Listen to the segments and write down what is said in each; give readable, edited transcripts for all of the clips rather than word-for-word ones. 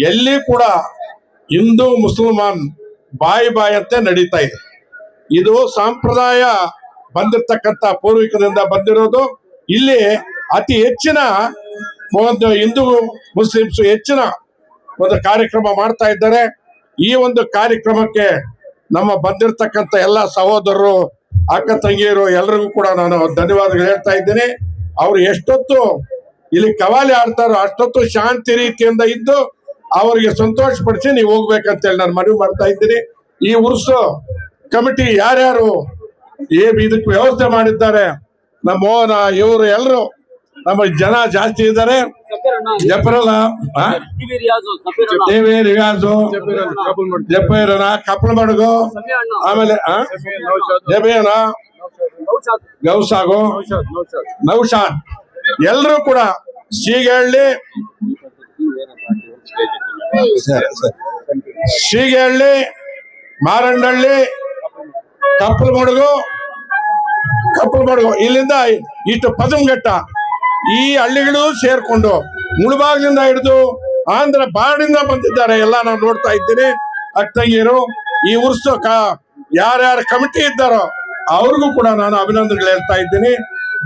ಎಲ್ಲಿ ಕೂಡ ಹಿಂದೂ ಮುಸಲ್ಮಾನ್ ಬಾಯಿ ಅಂತ ನಡೀತಾ ಇದೆ. ಇದು ಸಂಪ್ರದಾಯ ಬಂದಿರತಕ್ಕಂತ ಪೂರ್ವಿಕರಿಂದ ಬಂದಿರೋದು. ಇಲ್ಲಿ ಅತಿ ಹೆಚ್ಚಿನ ಒಂದು ಹಿಂದೂ ಮುಸ್ಲಿಮ್ಸ್ ಹೆಚ್ಚಿನ ಒಂದು ಕಾರ್ಯಕ್ರಮ ಮಾಡ್ತಾ ಇದ್ದಾರೆ. ಈ ಒಂದು ಕಾರ್ಯಕ್ರಮಕ್ಕೆ ನಮ್ಮ ಬಂದಿರತಕ್ಕಂತ ಎಲ್ಲ ಸಹೋದರರು, ಅಕ್ಕ ತಂಗಿಯರು ಎಲ್ಲರಿಗೂ ಕೂಡ ನಾನು ಧನ್ಯವಾದಗಳು ಹೇಳ್ತಾ ಇದ್ದೀನಿ. ಅವ್ರು ಎಷ್ಟೊತ್ತು ಇಲ್ಲಿ ಕವಾಲಿ ಆಡ್ತಾರೋ ಅಷ್ಟೊತ್ತು ಶಾಂತಿ ರೀತಿಯಿಂದ ಇದ್ದು ಅವರಿಗೆ ಸಂತೋಷ ಪಡಿಸಿ ನೀವು ಹೋಗ್ಬೇಕಂತೇಳಿ ನಾನು ಮನವಿ ಮಾಡ್ತಾ ಇದ್ದೀನಿ. ಈ ಉರ್ಸು ಕಮಿಟಿ ಯಾರ್ಯಾರು ಇದಕ್ಕೆ ವ್ಯವಸ್ಥೆ ಮಾಡಿದ್ದಾರೆ, ನಮ್ಮ ಮೋಹನ ಇವರು ಎಲ್ಲರೂ ನಮ್ಮ ಜನ ಜಾಸ್ತಿ ಇದ್ದಾರೆ. ಜಫರಲ್ಲ ದೇವಿ ರಿಯಾಜು ಜಫೇರನ ಕಪ್ಪಳ ಮಡಗು, ಆಮೇಲೆ ಜಬೇನ ಗೌಸಾಗು ನೌಶಾದ್ ಎಲ್ಲರೂ ಕೂಡ ಶೀಗಹಳ್ಳಿ ಮಾರಂಡಹಳ್ಳಿ ಕಪ್ಪಲ ಮಡಗು ಇಲ್ಲಿಂದ ಇಷ್ಟು ಪದಮಘಟ್ಟ ಈ ಹಳ್ಳಿಗಳು ಸೇರ್ಕೊಂಡು ಮುಳಬಾಗ್ಲಿಂದ ಹಿಡಿದು ಆಂಧ್ರ ಬಾರ್ಡಿಂದ ಬಂದಿದ್ದಾರೆ. ಎಲ್ಲ ನಾವು ನೋಡ್ತಾ ಇದ್ದೀನಿ. ಅಕ್ಕಂಗಿಯರು ಈ ಉರ್ಸು ಯಾರ್ಯಾರ ಕಮಿಟಿ ಇದ್ದಾರೋ ಅವ್ರಿಗೂ ಕೂಡ ನಾನು ಅಭಿನಂದನೆಗಳು ಹೇಳ್ತಾ ಇದ್ದೀನಿ.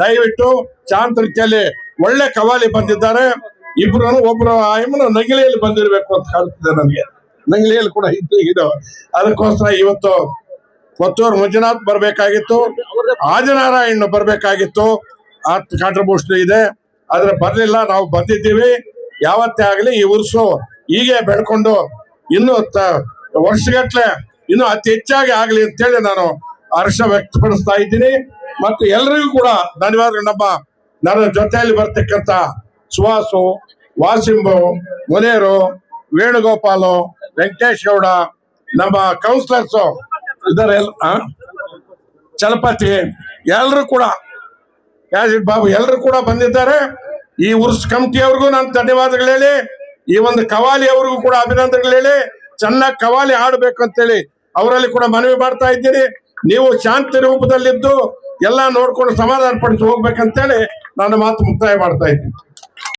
ದಯವಿಟ್ಟು ಚಾಂತ್ರಿಕೆಯಲ್ಲಿ ಒಳ್ಳೆ ಕವಾಲಿ ಬಂದಿದ್ದಾರೆ. ಒಬ್ರು ಆಯಮ್ಮನ ನಂಗಿಳಿಯಲ್ಲಿ ಬಂದಿರ್ಬೇಕು ಅಂತ ಕಾಣ್ತಿದೆ ನನಗೆ. ನಂಗಿಳಿಯಲ್ಲಿ ಕೂಡ ಇದು ಅದಕ್ಕೋಸ್ಕರ ಇವತ್ತು ಕೊತ್ತೂರು ಮಂಜುನಾಥ್ ಬರ್ಬೇಕಾಗಿತ್ತು, ಆಜನಾರಾಯಣ ಬರ್ಬೇಕಾಗಿತ್ತು. ಆ ಕಾಂಟ್ರಿಬ್ಯೂಷನ್ ಇದೆ, ಆದ್ರೆ ಬರ್ಲಿಲ್ಲ. ನಾವು ಬಂದಿದ್ದೀವಿ. ಯಾವತ್ತೇ ಆಗಲಿ ಈ ಉರ್ಸು ಹೀಗೆ ಬೆಳ್ಕೊಂಡು ಇನ್ನು ವರ್ಷಗಟ್ಲೆ ಇನ್ನು ಅತಿ ಹೆಚ್ಚಾಗಿ ಆಗ್ಲಿ ಅಂತೇಳಿ ನಾನು ಹರ್ಷ ವ್ಯಕ್ತಪಡಿಸ್ತಾ ಇದ್ದೀನಿ. ಮತ್ತು ಎಲ್ಲರಿಗೂ ಕೂಡ ಧನ್ಯವಾದಗಳು. ನನ್ನ ಜೊತೆಯಲ್ಲಿ ಬರ್ತಕ್ಕಂಥ ಸುಹಾಸು, ವಾಸಿಂಬು, ಮುನೇರು, ವೇಣುಗೋಪಾಲು, ವೆಂಕಟೇಶ್ ಗೌಡ, ನಮ್ಮ ಕೌನ್ಸಿಲರ್ಸು ಇದಾರೆ, ಚಲಪತಿ ಎಲ್ಲರೂ ಕೂಡ, ಯಾಜಿದ್ ಬಾಬು ಎಲ್ಲರೂ ಕೂಡ ಬಂದಿದ್ದಾರೆ. ಈ ಉರ್ಸ್ ಕಮಿಟಿಯವ್ರಿಗೂ ನಾನು ಧನ್ಯವಾದಗಳು ಹೇಳಿ, ಈ ಒಂದು ಕವಾಲಿ ಅವ್ರಿಗೂ ಕೂಡ ಅಭಿನಂದನೆಗಳು ಹೇಳಿ, ಚೆನ್ನಾಗಿ ಕವಾಲಿ ಆಡ್ಬೇಕು ಅಂತೇಳಿ ಅವರಲ್ಲಿ ಕೂಡ ಮನವಿ ಮಾಡ್ತಾ ಇದ್ದೀನಿ. ನೀವು ಶಾಂತಿ ರೂಪದಲ್ಲಿದ್ದು ಎಲ್ಲ ನೋಡ್ಕೊಂಡು ಸಮಾಧಾನ ಪಡಿಸಿ ಹೋಗ್ಬೇಕಂತೇಳಿ ನಾನು ಮಾತು ಮುಕ್ತಾಯ ಮಾಡ್ತಾ ಇದ್ದೀನಿ.